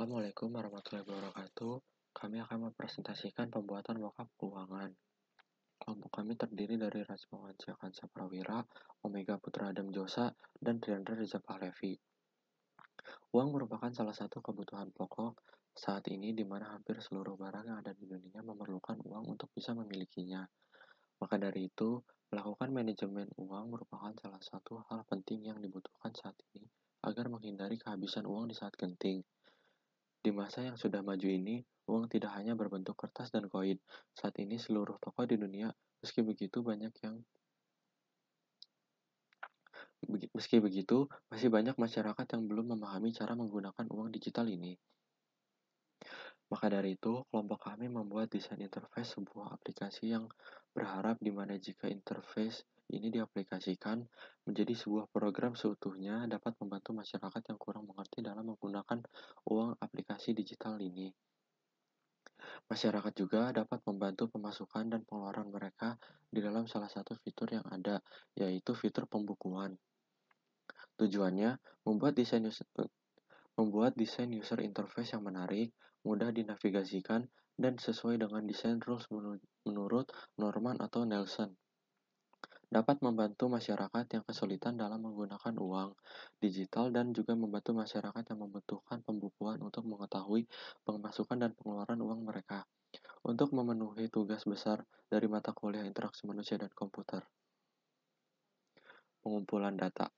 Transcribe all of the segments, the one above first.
Assalamualaikum warahmatullahi wabarakatuh. Kami akan mempresentasikan pembuatan mockup keuangan. Kelompok kami terdiri dari Rajma Kansa Prawira, Omega Putra Adam Josa, dan Triandra Reza Pahlevi. Uang merupakan salah satu kebutuhan pokok saat ini di mana hampir seluruh barang yang ada di dunia memerlukan uang untuk bisa memilikinya. Maka dari itu, melakukan manajemen uang merupakan salah satu hal penting yang dibutuhkan saat ini agar menghindari kehabisan uang di saat genting. Di masa yang sudah maju ini, uang tidak hanya berbentuk kertas dan koin. Saat ini seluruh toko di dunia, meski begitu, masih banyak masyarakat yang belum memahami cara menggunakan uang digital ini. Maka dari itu, kelompok kami membuat desain interface sebuah aplikasi yang berharap di mana jika interface ini diaplikasikan menjadi sebuah program seutuhnya dapat membantu masyarakat yang kurang mengerti dalam menggunakan uang aplikasi digital ini. Masyarakat juga dapat membantu pemasukan dan pengeluaran mereka di dalam salah satu fitur yang ada, yaitu fitur pembukuan. Tujuannya membuat desain user interface yang menarik, mudah dinavigasikan, dan sesuai dengan desain rules menurut Norman atau Nelson. Dapat membantu masyarakat yang kesulitan dalam menggunakan uang digital dan juga membantu masyarakat yang membutuhkan pembukuan untuk mengetahui pemasukan dan pengeluaran uang mereka. Untuk memenuhi tugas besar dari mata kuliah interaksi manusia dan komputer. Pengumpulan data.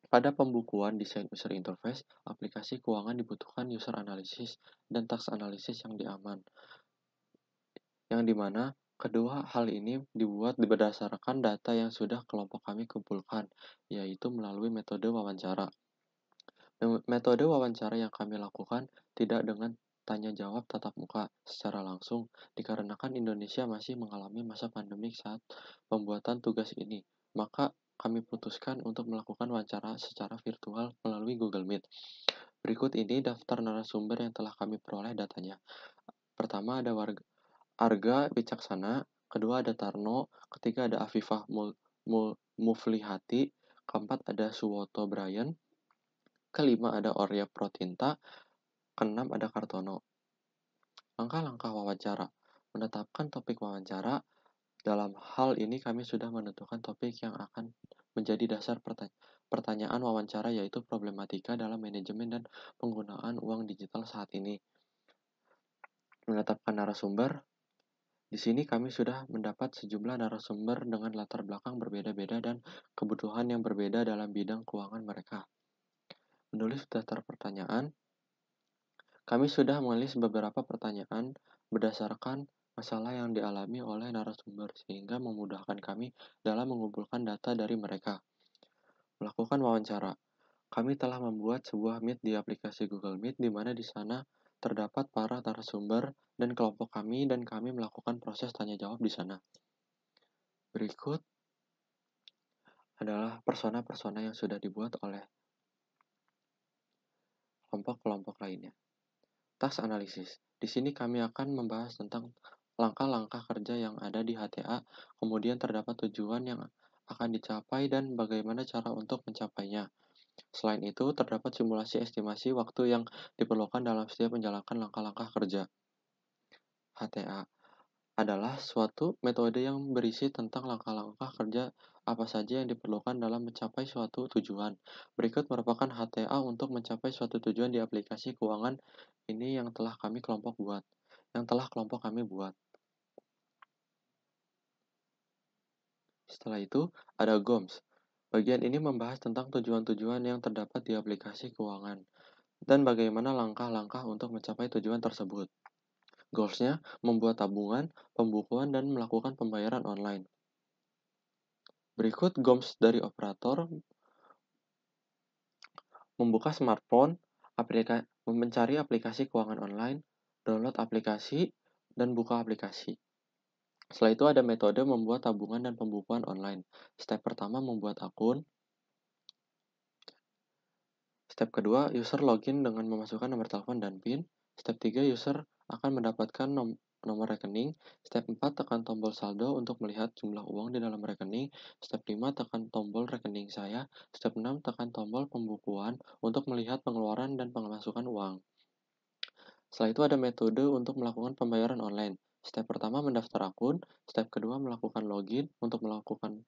Pada pembukuan desain user interface, aplikasi keuangan dibutuhkan user analysis dan tax analysis yang diaman. Yang dimana kedua hal ini dibuat berdasarkan data yang sudah kelompok kami kumpulkan, yaitu melalui metode wawancara. Metode wawancara yang kami lakukan tidak dengan tanya jawab tatap muka secara langsung, dikarenakan Indonesia masih mengalami masa pandemik saat pembuatan tugas ini. Maka kami putuskan untuk melakukan wawancara secara virtual melalui Google Meet. Berikut ini daftar narasumber yang telah kami peroleh datanya. Pertama ada Arga Wicaksana, kedua ada Tarno, ketiga ada Afifah Muflihati, keempat ada Suwoto Brian, kelima ada Orya Protinta, keenam ada Kartono. Langkah-langkah wawancara. Menetapkan topik wawancara. Dalam hal ini kami sudah menentukan topik yang akan menjadi dasar pertanyaan wawancara, yaitu problematika dalam manajemen dan penggunaan uang digital saat ini. Menetapkan narasumber. Di sini kami sudah mendapat sejumlah narasumber dengan latar belakang berbeda-beda dan kebutuhan yang berbeda dalam bidang keuangan mereka. Menulis daftar pertanyaan. Kami sudah menulis beberapa pertanyaan berdasarkan masalah yang dialami oleh narasumber sehingga memudahkan kami dalam mengumpulkan data dari mereka. Melakukan wawancara. Kami telah membuat sebuah Meet di aplikasi Google Meet di mana di sana terdapat para narasumber dan kelompok kami dan kami melakukan proses tanya jawab di sana. Berikut adalah persona-persona yang sudah dibuat oleh kelompok-kelompok lainnya. Task Analysis. Di sini kami akan membahas tentang langkah-langkah kerja yang ada di HTA, kemudian terdapat tujuan yang akan dicapai dan bagaimana cara untuk mencapainya. Selain itu, terdapat simulasi estimasi waktu yang diperlukan dalam setiap menjalankan langkah-langkah kerja. HTA adalah suatu metode yang berisi tentang langkah-langkah kerja apa saja yang diperlukan dalam mencapai suatu tujuan. Berikut merupakan HTA untuk mencapai suatu tujuan di aplikasi keuangan ini yang telah kelompok kami buat. Setelah itu, ada GOMS. Bagian ini membahas tentang tujuan-tujuan yang terdapat di aplikasi keuangan dan bagaimana langkah-langkah untuk mencapai tujuan tersebut. Goals-nya membuat tabungan, pembukuan, dan melakukan pembayaran online. Berikut GOMS dari operator. Membuka smartphone, mencari aplikasi keuangan online, download aplikasi, dan buka aplikasi. Setelah itu ada metode membuat tabungan dan pembukuan online. Step pertama membuat akun. Step kedua, user login dengan memasukkan nomor telepon dan PIN. Step 3, user akan mendapatkan nomor rekening. Step 4, tekan tombol saldo untuk melihat jumlah uang di dalam rekening. Step 5, tekan tombol rekening saya. Step 6, tekan tombol pembukuan untuk melihat pengeluaran dan pemasukan uang. Setelah itu ada metode untuk melakukan pembayaran online. Step pertama mendaftar akun, step kedua melakukan login untuk memasukkan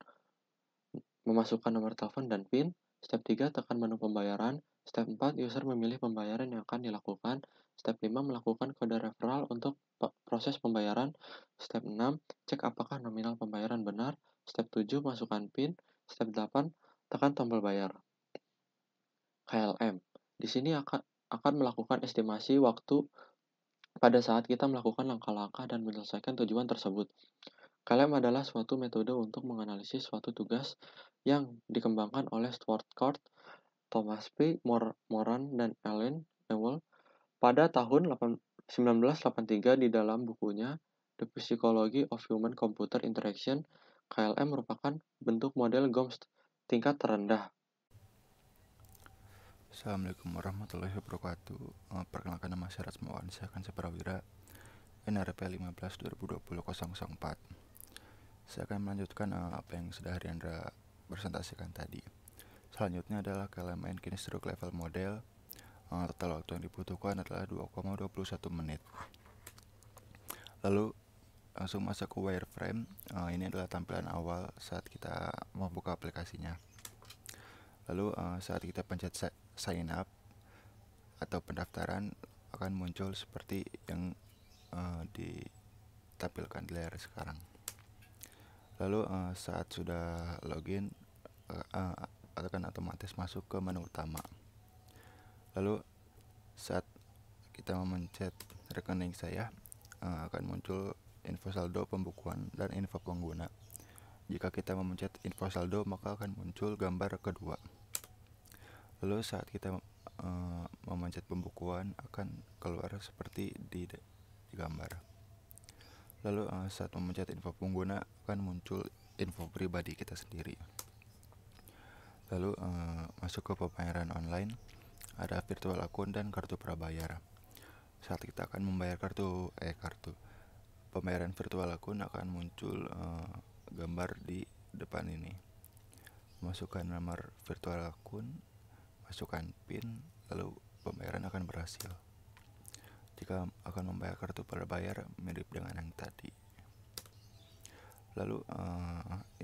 nomor telepon dan PIN, step 3 tekan menu pembayaran, step 4 user memilih pembayaran yang akan dilakukan, step 5 melakukan kode referral untuk proses pembayaran, step 6 cek apakah nominal pembayaran benar, step 7 masukkan PIN, step 8 tekan tombol bayar. KLM. Di sini akan melakukan estimasi waktu pada saat kita melakukan langkah-langkah dan menyelesaikan tujuan tersebut. KLM adalah suatu metode untuk menganalisis suatu tugas yang dikembangkan oleh Stuart Card, Thomas P. Moran, dan Ellen Ewell pada tahun 1983 di dalam bukunya The Psychology of Human Computer Interaction. KLM merupakan bentuk model GOMS tingkat terendah. Assalamualaikum warahmatullahi wabarakatuh. Perkenalkan, nama saya Rasmawan, saya akan Prawira, NRP 15 2020 004. Saya akan melanjutkan apa yang sudah Hariandra presentasikan tadi. Selanjutnya adalah KLM Kinestroke Level Model. Total waktu yang dibutuhkan adalah 2,21 menit. Lalu langsung masuk ke wireframe. Ini adalah tampilan awal saat kita membuka aplikasinya. Lalu saat kita pencet sign up atau pendaftaran, akan muncul seperti yang ditampilkan di layar sekarang. Lalu saat sudah login, akan otomatis masuk ke menu utama. Lalu saat kita memencet rekening saya, akan muncul info saldo pembukuan dan info pengguna. Jika kita memencet info saldo, maka akan muncul gambar kedua. Lalu saat kita memencet pembukuan, akan keluar seperti di gambar. Lalu saat memencet info pengguna, akan muncul info pribadi kita sendiri. Lalu masuk ke pembayaran online, ada virtual akun dan kartu prabayar. Saat kita akan membayar kartu pembayaran virtual akun, akan muncul gambar di depan ini. Masukkan nomor virtual akun, masukkan PIN, lalu pembayaran akan berhasil. Jika akan membayar kartu prabayar, mirip dengan yang tadi. Lalu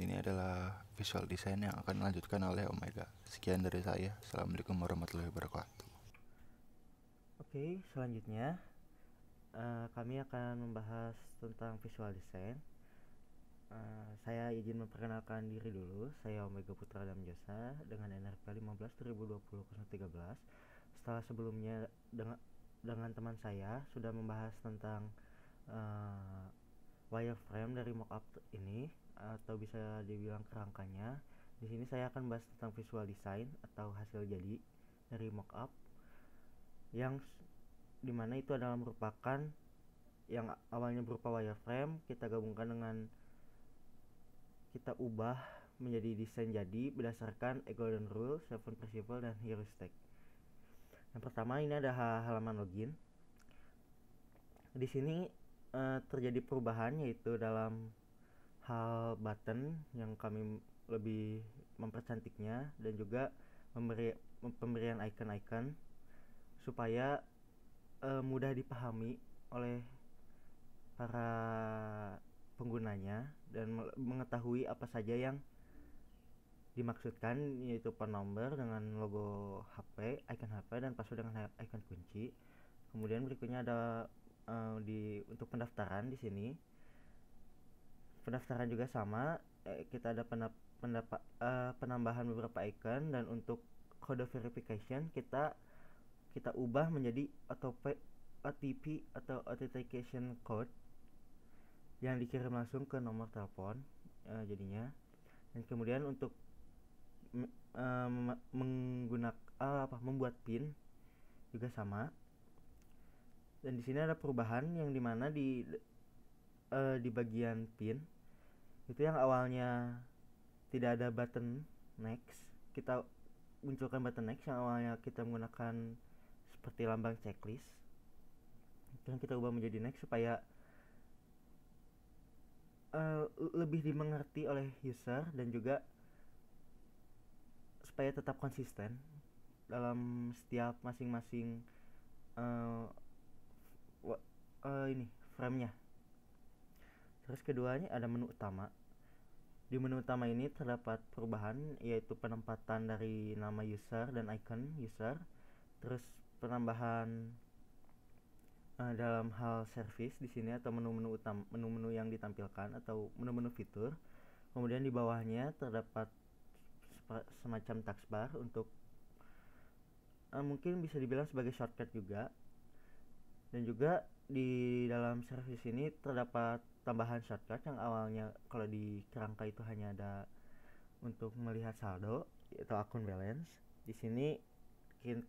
ini adalah visual design yang akan dilanjutkan oleh Omega. Sekian dari saya. Assalamualaikum warahmatullahi wabarakatuh. Oke, selanjutnya kami akan membahas tentang visual design. Saya izin memperkenalkan diri dulu. Saya Omega Putra Damjosa dengan NRP 15 2020 013. Setelah sebelumnya dengan teman saya sudah membahas tentang wireframe dari mockup ini atau bisa dibilang kerangkanya. Di sini saya akan bahas tentang visual design atau hasil jadi dari mockup, yang dimana itu adalah merupakan yang awalnya berupa wireframe, kita gabungkan dengan kita ubah menjadi desain jadi berdasarkan A Golden Rule, 7 Principle, dan Heuristic. Yang pertama ini ada halaman login. Di sini terjadi perubahan, yaitu dalam hal button yang kami lebih mempercantiknya dan juga pemberian icon-icon supaya mudah dipahami oleh para penggunanya dan mengetahui apa saja yang dimaksudkan, yaitu phone number dengan logo HP, icon HP, dan password dengan icon kunci. Kemudian berikutnya ada untuk pendaftaran. Di sini pendaftaran juga sama, kita ada penambahan beberapa icon, dan untuk kode verification kita ubah menjadi OTP atau authentication code yang dikirim langsung ke nomor telepon jadinya. Dan kemudian untuk membuat PIN juga sama. Dan di sini ada perubahan yang dimana di bagian PIN itu yang awalnya tidak ada button next, kita munculkan button next yang awalnya kita menggunakan seperti lambang checklist, dan kita ubah menjadi next supaya lebih dimengerti oleh user dan juga supaya tetap konsisten dalam setiap masing-masing ini frame-nya. Terus keduanya ada menu utama. Di menu utama ini terdapat perubahan, yaitu penempatan dari nama user dan icon user, terus penambahan dalam hal service di sini atau menu-menu utama, menu-menu yang ditampilkan atau menu-menu fitur. Kemudian di bawahnya terdapat semacam taskbar untuk mungkin bisa dibilang sebagai shortcut juga. Dan juga di dalam service ini terdapat tambahan shortcut yang awalnya kalau di kerangka itu hanya ada untuk melihat saldo atau akun balance. Di sini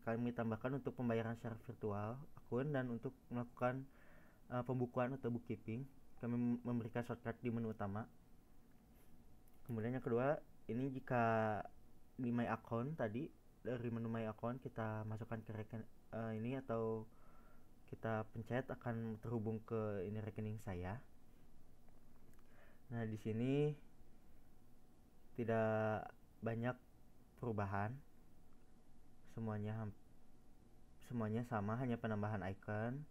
kami tambahkan untuk pembayaran secara virtual akun dan untuk melakukan pembukuan atau bookkeeping. Kami memberikan shortcut di menu utama. Kemudian yang kedua, ini jika di my account tadi, dari menu my account kita masukkan ke ini atau kita pencet akan terhubung ke ini rekening saya. Nah, di sini tidak banyak perubahan. Semuanya sama, hanya penambahan icon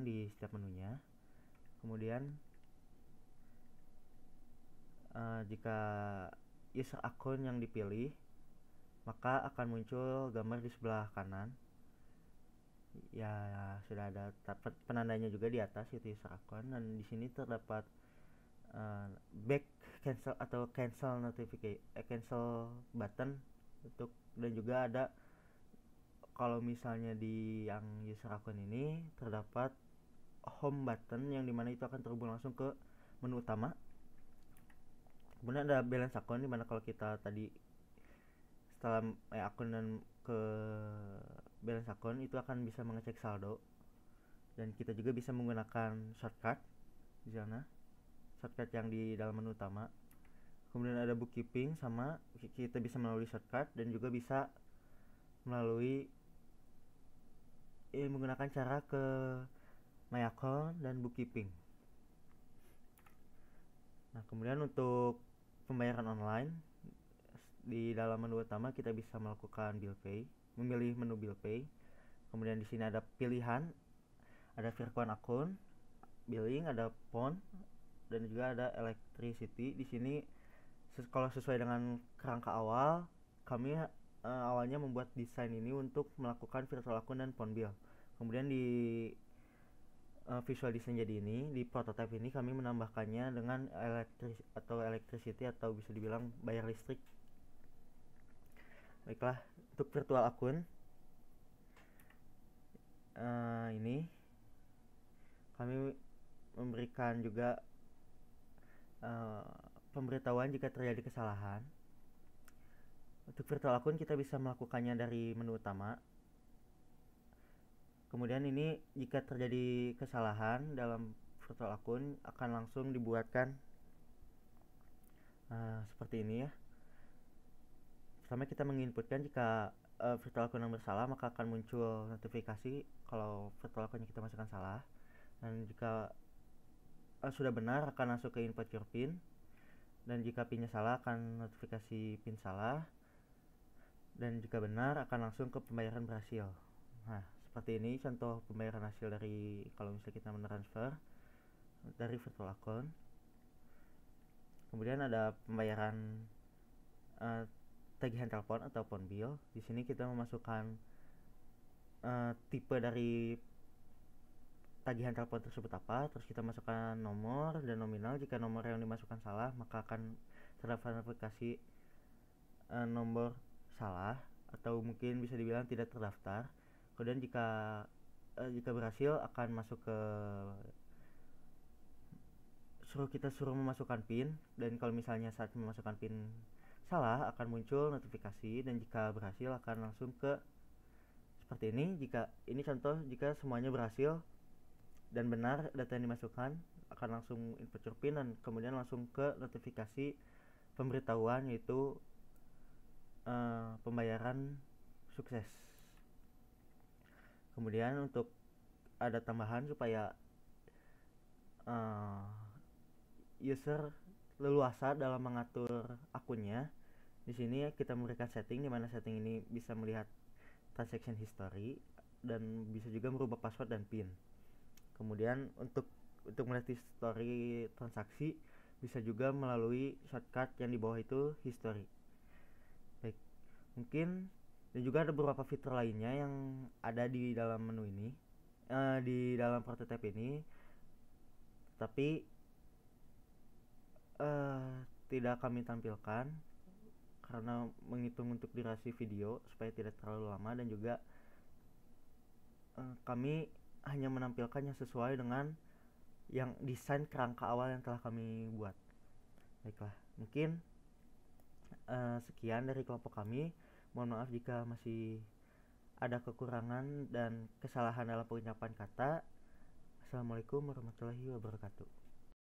di setiap menunya. Kemudian jika user akun yang dipilih, maka akan muncul gambar di sebelah kanan. Ya, sudah ada penandanya juga di atas, itu user akun, dan di sini terdapat back cancel atau cancel button untuk, dan juga ada kalau misalnya di yang user akun ini terdapat home button yang dimana itu akan terhubung langsung ke menu utama. Kemudian ada balance akun, dimana kalau kita tadi setelah akun dan ke balance akun itu akan bisa mengecek saldo, dan kita juga bisa menggunakan shortcut di sana, shortcut yang di dalam menu utama. Kemudian ada bookkeeping, sama kita bisa melalui shortcut dan juga bisa melalui menggunakan cara ke my account dan bookkeeping. Nah, kemudian untuk pembayaran online di dalam menu utama kita bisa melakukan bill pay, memilih menu bill pay. Kemudian di sini ada pilihan, ada Virtual akun, billing, ada phone, dan juga ada electricity. Di sini kalau sesuai dengan kerangka awal, kami awalnya membuat desain ini untuk melakukan virtual akun dan phone bill. Kemudian di visual design jadi ini, di prototype ini kami menambahkannya dengan electricity atau bisa dibilang bayar listrik. Baiklah, untuk virtual akun ini kami memberikan juga pemberitahuan jika terjadi kesalahan. Untuk virtual akun kita bisa melakukannya dari menu utama. Kemudian ini jika terjadi kesalahan dalam virtual akun akan langsung dibuatkan seperti ini ya. Pertama kita menginputkan jika virtual akun yang bersalah, maka akan muncul notifikasi kalau virtual akun yang kita masukkan salah. Dan jika sudah benar akan masuk ke input your pin, dan jika pinnya salah akan notifikasi pin salah, dan jika benar akan langsung ke pembayaran berhasil. Nah, seperti ini contoh pembayaran hasil dari kalau misalnya kita mentransfer dari virtual account. Kemudian ada pembayaran tagihan telepon atau phone bill. Di sini kita memasukkan tipe dari tagihan telepon tersebut apa, terus kita masukkan nomor dan nominal. Jika nomor yang dimasukkan salah, maka akan terdapat notifikasi nomor salah atau mungkin bisa dibilang tidak terdaftar. Kemudian jika berhasil akan masuk ke suruh memasukkan PIN, dan kalau misalnya saat memasukkan PIN salah akan muncul notifikasi, dan jika berhasil akan langsung ke seperti ini. Jika ini contoh jika semuanya berhasil dan benar data yang dimasukkan, akan langsung input your PIN dan kemudian langsung ke notifikasi pemberitahuan, yaitu pembayaran sukses. Kemudian untuk ada tambahan supaya user leluasa dalam mengatur akunnya. Di sini kita memberikan setting, di mana setting ini bisa melihat transaction history dan bisa juga merubah password dan PIN. Kemudian untuk melihat history transaksi bisa juga melalui shortcut yang di bawah itu history. Baik, mungkin dan juga ada beberapa fitur lainnya yang ada di dalam menu ini, di dalam prototipe ini, tapi tidak kami tampilkan karena menghitung untuk durasi video supaya tidak terlalu lama, dan juga kami hanya menampilkan yang sesuai dengan yang desain kerangka awal yang telah kami buat. Baiklah, mungkin sekian dari kelompok kami. Mohon maaf jika masih ada kekurangan dan kesalahan dalam pengucapan kata. Assalamualaikum warahmatullahi wabarakatuh.